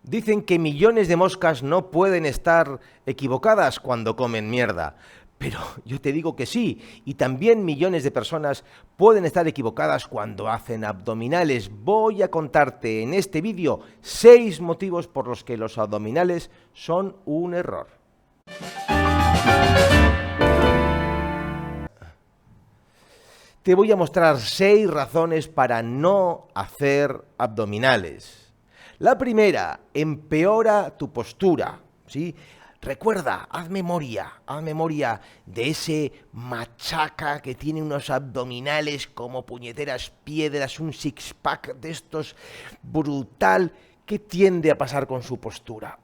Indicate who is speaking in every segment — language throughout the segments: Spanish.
Speaker 1: Dicen que millones de moscas no pueden estar equivocadas cuando comen mierda. Pero yo te digo que sí, y también millones de personas pueden estar equivocadas cuando hacen abdominales. Voy a contarte en este vídeo 6 motivos por los que los abdominales son un error. Te voy a mostrar 6 razones para no hacer abdominales. La primera, empeora tu postura, ¿sí? Recuerda, haz memoria de ese machaca que tiene unos abdominales como puñeteras piedras, un six-pack de estos brutal. ¿Qué tiende a pasar con su postura?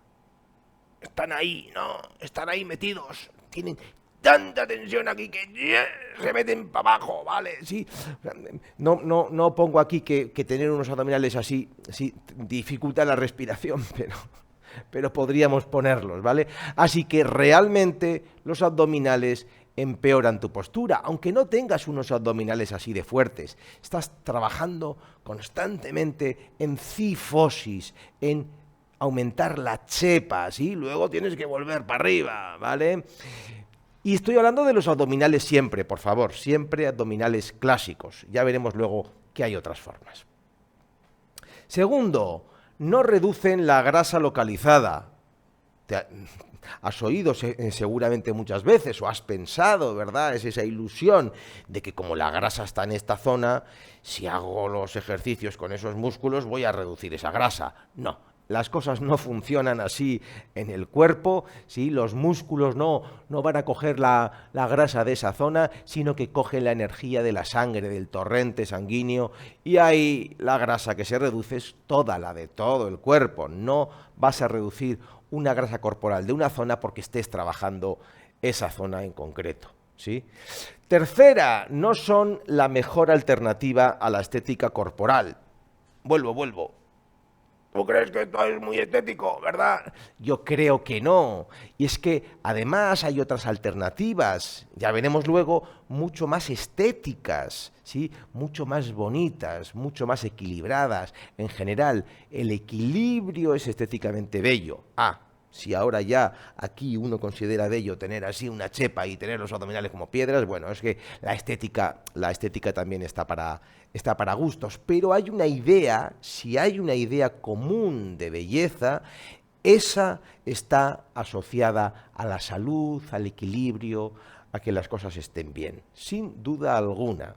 Speaker 1: Están ahí, ¿no? Están ahí metidos, tienen tanta tensión aquí que se meten para abajo, ¿vale? Sí. No pongo aquí que tener unos abdominales así sí, dificulta la respiración, pero podríamos ponerlos, ¿vale? Así que realmente los abdominales empeoran tu postura, aunque no tengas unos abdominales así de fuertes. Estás trabajando constantemente en cifosis, en aumentar la chepa, ¿sí? Luego tienes que volver para arriba, ¿vale? Y estoy hablando de los abdominales siempre, por favor, siempre abdominales clásicos. Ya veremos luego que hay otras formas. Segundo, no reducen la grasa localizada. Has oído seguramente muchas veces o has pensado, ¿verdad? Es esa ilusión de que como la grasa está en esta zona, si hago los ejercicios con esos músculos voy a reducir esa grasa. No. Las cosas no funcionan así en el cuerpo, ¿sí? Los músculos no van a coger la grasa de esa zona, sino que cogen la energía de la sangre, del torrente sanguíneo, y ahí la grasa que se reduce es toda la de todo el cuerpo. No vas a reducir una grasa corporal de una zona porque estés trabajando esa zona en concreto, ¿sí? Tercera, no son la mejor alternativa a la estética corporal. Vuelvo. ¿Tú crees que esto es muy estético, verdad? Yo creo que no. Y es que además hay otras alternativas, ya veremos luego, mucho más estéticas, ¿sí? Mucho más bonitas, mucho más equilibradas. En general, el equilibrio es estéticamente bello. Si ahora ya aquí uno considera bello tener así una chepa y tener los abdominales como piedras, bueno, es que la estética también está para gustos, pero hay una idea, si hay una idea común de belleza, esa está asociada a la salud, al equilibrio, a que las cosas estén bien, sin duda alguna.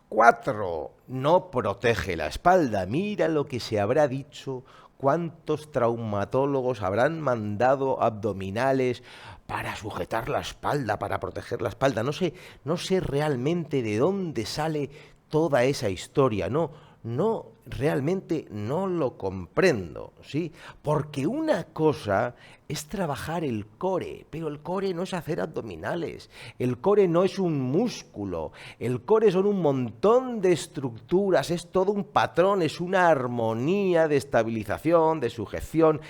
Speaker 1: 4. No protege la espalda. Mira lo que se habrá dicho. ¿Cuántos traumatólogos habrán mandado abdominales para sujetar la espalda, para proteger la espalda? No sé realmente de dónde sale toda esa historia, realmente no lo comprendo, ¿sí? Porque una cosa es trabajar el core, pero el core no es hacer abdominales, el core no es un músculo, el core son un montón de estructuras, es todo un patrón, es una armonía de estabilización, de sujeción.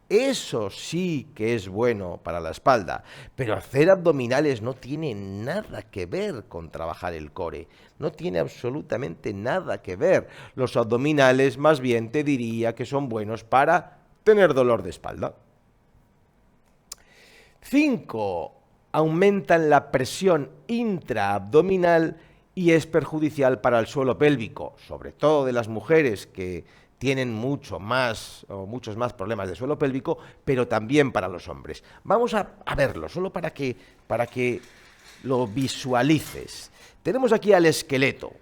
Speaker 1: Eso sí que es bueno para la espalda, pero hacer abdominales no tiene nada que ver con trabajar el core, no tiene absolutamente nada que ver. Los abdominales más bien te diría que son buenos para tener dolor de espalda. 5. Aumentan la presión intraabdominal y es perjudicial para el suelo pélvico, sobre todo de las mujeres que tienen muchos más problemas de suelo pélvico, pero también para los hombres. Vamos a verlo, solo para que lo visualices. Tenemos aquí al esqueleto.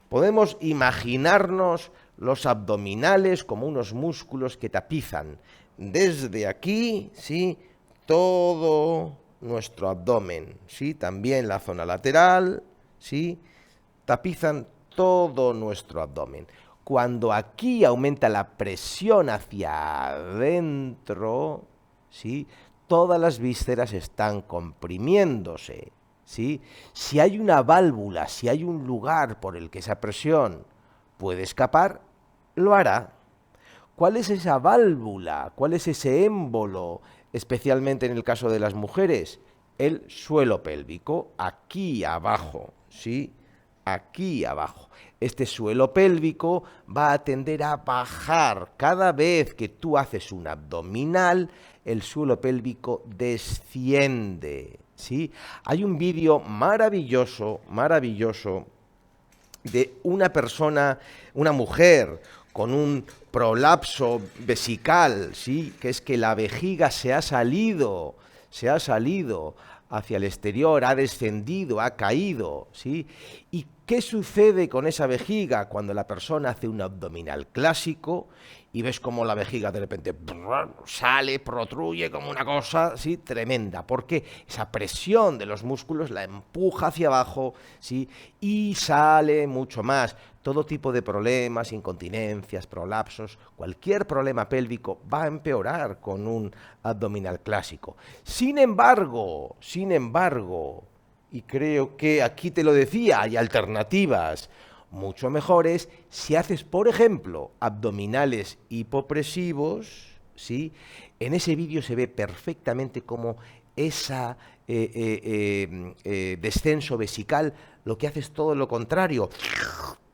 Speaker 1: Podemos imaginarnos los abdominales como unos músculos que tapizan desde aquí, ¿sí?, todo nuestro abdomen, ¿sí? También la zona lateral, ¿sí? Tapizan todo nuestro abdomen. Cuando aquí aumenta la presión hacia adentro, ¿sí?, todas las vísceras están comprimiéndose, ¿sí? Si hay una válvula, si hay un lugar por el que esa presión puede escapar, lo hará. ¿Cuál es esa válvula? ¿Cuál es ese émbolo? Especialmente en el caso de las mujeres, el suelo pélvico, aquí abajo, ¿sí? aquí abajo. Este suelo pélvico va a tender a bajar. Cada vez que tú haces un abdominal, el suelo pélvico desciende, ¿sí? Hay un vídeo maravilloso, maravilloso, de una persona, una mujer, con un prolapso vesical, ¿sí? Que es que la vejiga se ha salido hacia el exterior, ha descendido, ha caído, ¿sí? ¿Y qué sucede con esa vejiga cuando la persona hace un abdominal clásico y ves cómo la vejiga de repente sale, protruye como una cosa, ¿sí? Tremenda, porque esa presión de los músculos la empuja hacia abajo, ¿sí? Y sale mucho más. Todo tipo de problemas, incontinencias, prolapsos, cualquier problema pélvico va a empeorar con un abdominal clásico. Sin embargo, y creo que aquí te lo decía, hay alternativas mucho mejores si haces, por ejemplo, abdominales hipopresivos, ¿sí? En ese vídeo se ve perfectamente cómo esa descenso vesical lo que hace es todo lo contrario.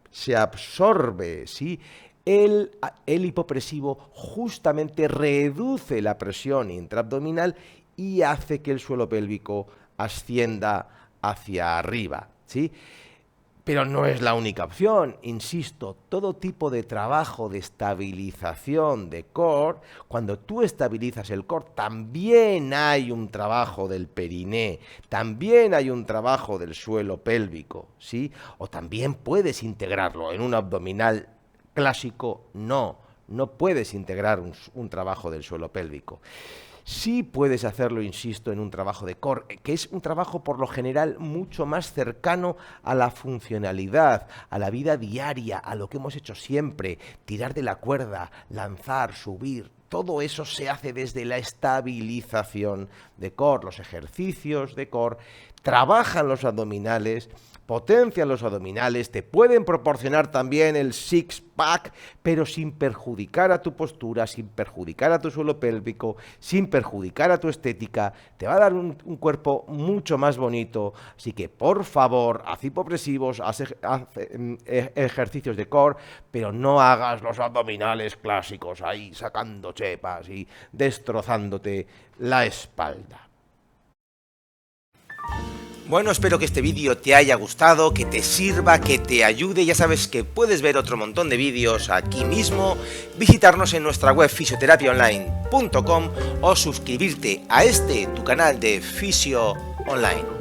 Speaker 1: Se absorbe, ¿sí? El hipopresivo justamente reduce la presión intraabdominal y hace que el suelo pélvico ascienda hacia arriba, ¿sí? Pero no es la única opción, insisto, todo tipo de trabajo de estabilización de core, cuando tú estabilizas el core, también hay un trabajo del periné, también hay un trabajo del suelo pélvico, ¿sí? O también puedes integrarlo en un abdominal clásico, no puedes integrar un trabajo del suelo pélvico. Sí puedes hacerlo, insisto, en un trabajo de core, que es un trabajo por lo general mucho más cercano a la funcionalidad, a la vida diaria, a lo que hemos hecho siempre, tirar de la cuerda, lanzar, subir. Todo eso se hace desde la estabilización de core, los ejercicios de core, trabajan los abdominales, potencian los abdominales, te pueden proporcionar también el six-pack, pero sin perjudicar a tu postura, sin perjudicar a tu suelo pélvico, sin perjudicar a tu estética, te va a dar un cuerpo mucho más bonito. Así que, por favor, haz hipopresivos, haz ejercicios de core, pero no hagas los abdominales clásicos ahí sacando chepas y destrozándote la espalda. Bueno, espero que este vídeo te haya gustado, que te sirva, que te ayude. Ya sabes que puedes ver otro montón de vídeos aquí mismo, visitarnos en nuestra web fisioterapiaonline.com o suscribirte a tu canal de Fisio Online.